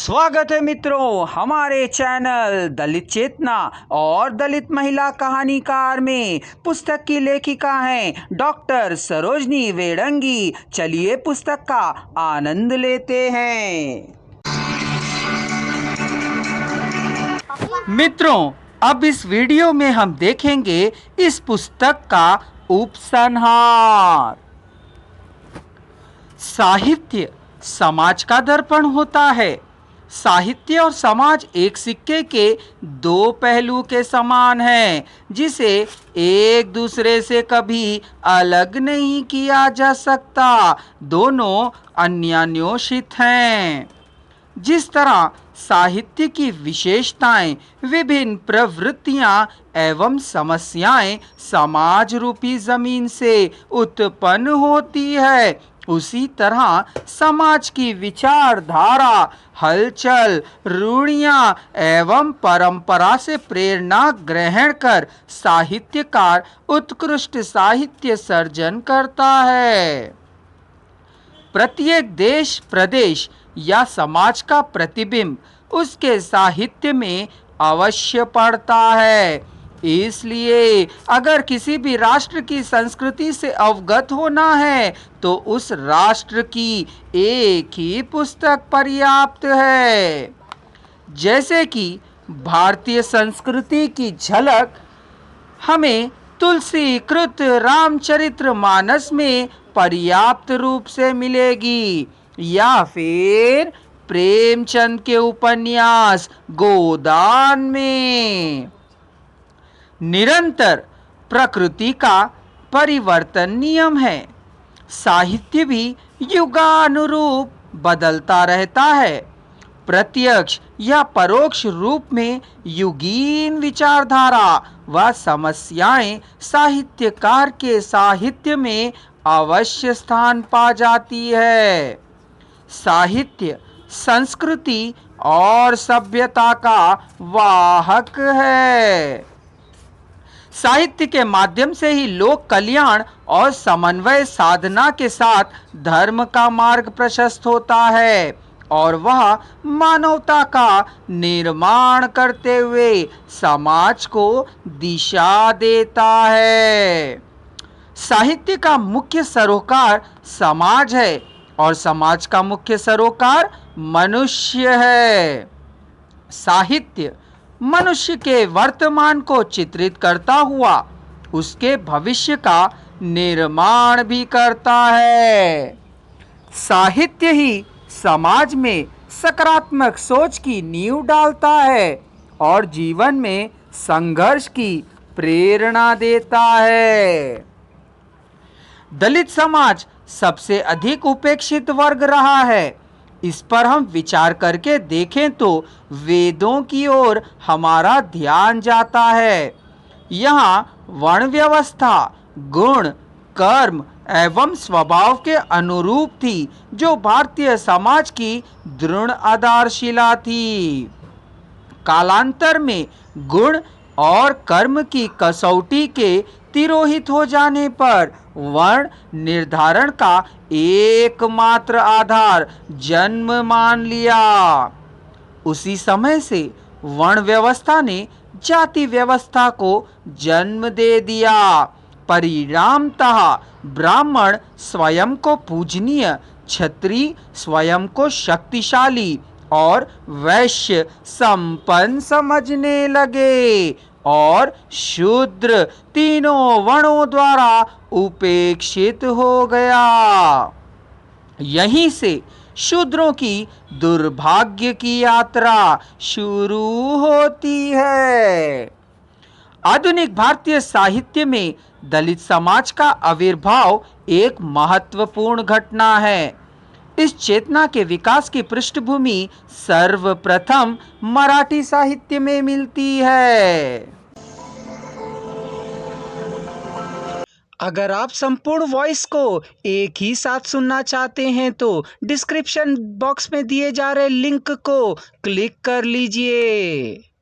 स्वागत है मित्रों हमारे चैनल दलित चेतना और दलित महिला कहानीकार में। पुस्तक की लेखिका हैं डॉक्टर सरोजनी वेडंगी। चलिए पुस्तक का आनंद लेते हैं। मित्रों, अब इस वीडियो में हम देखेंगे इस पुस्तक का उपसंहार। साहित्य समाज का दर्पण होता है। साहित्य और समाज एक सिक्के के दो पहलू के समान हैं, जिसे एक दूसरे से कभी अलग नहीं किया जा सकता। दोनों अन्योन्याश्रित हैं। जिस तरह साहित्य की विशेषताएं, विभिन्न प्रवृत्तियां एवं समस्याएं समाज रूपी जमीन से उत्पन्न होती है, उसी तरह समाज की विचारधारा, हलचल, रूढ़ियां एवं परंपरा से प्रेरणा ग्रहण कर साहित्यकार उत्कृष्ट साहित्य सर्जन करता है। प्रत्येक देश, प्रदेश या समाज का प्रतिबिंब उसके साहित्य में अवश्य पड़ता है। इसलिए अगर किसी भी राष्ट्र की संस्कृति से अवगत होना है तो उस राष्ट्र की एक ही पुस्तक पर्याप्त है। जैसे कि भारतीय संस्कृति की झलक हमें तुलसीकृत रामचरितमानस में पर्याप्त रूप से मिलेगी, या फिर प्रेमचंद के उपन्यास गोदान में। निरंतर प्रकृति का परिवर्तन नियम है। साहित्य भी युगानुरूप बदलता रहता है। प्रत्यक्ष या परोक्ष रूप में युगीन विचारधारा व समस्याएं साहित्यकार के साहित्य में अवश्य स्थान पा जाती है। साहित्य संस्कृति और सभ्यता का वाहक है। साहित्य के माध्यम से ही लोक कल्याण और समन्वय साधना के साथ धर्म का मार्ग प्रशस्त होता है और वह मानवता का निर्माण करते हुए समाज को दिशा देता है। साहित्य का मुख्य सरोकार समाज है और समाज का मुख्य सरोकार मनुष्य है। साहित्य मनुष्य के वर्तमान को चित्रित करता हुआ उसके भविष्य का निर्माण भी करता है। साहित्य ही समाज में सकारात्मक सोच की नींव डालता है और जीवन में संघर्ष की प्रेरणा देता है। दलित समाज सबसे अधिक उपेक्षित वर्ग रहा है। इस पर हम विचार करके देखें तो वेदों की ओर हमारा ध्यान जाता है। यहाँ वर्ण व्यवस्था गुण, कर्म एवं स्वभाव के अनुरूप थी, जो भारतीय समाज की दृढ़ आधारशिला थी। कालांतर में गुण और कर्म की कसौटी के तिरोहित हो जाने पर वर्ण निर्धारण का एकमात्र आधार जन्म मान लिया। उसी समय से वर्ण व्यवस्था ने जाति व्यवस्था को जन्म दे दिया। परिणामतः ब्राह्मण स्वयं को पूजनीय, क्षत्रिय स्वयं को शक्तिशाली और वैश्य संपन्न समझने लगे और शूद्र तीनों वर्णों द्वारा उपेक्षित हो गया। यहीं से शूद्रों की दुर्भाग्य की यात्रा शुरू होती है। आधुनिक भारतीय साहित्य में दलित समाज का आविर्भाव एक महत्वपूर्ण घटना है। इस चेतना के विकास की पृष्ठभूमि सर्वप्रथम मराठी साहित्य में मिलती है। अगर आप संपूर्ण वॉइस को एक ही साथ सुनना चाहते हैं तो डिस्क्रिप्शन बॉक्स में दिए जा रहे लिंक को क्लिक कर लीजिए।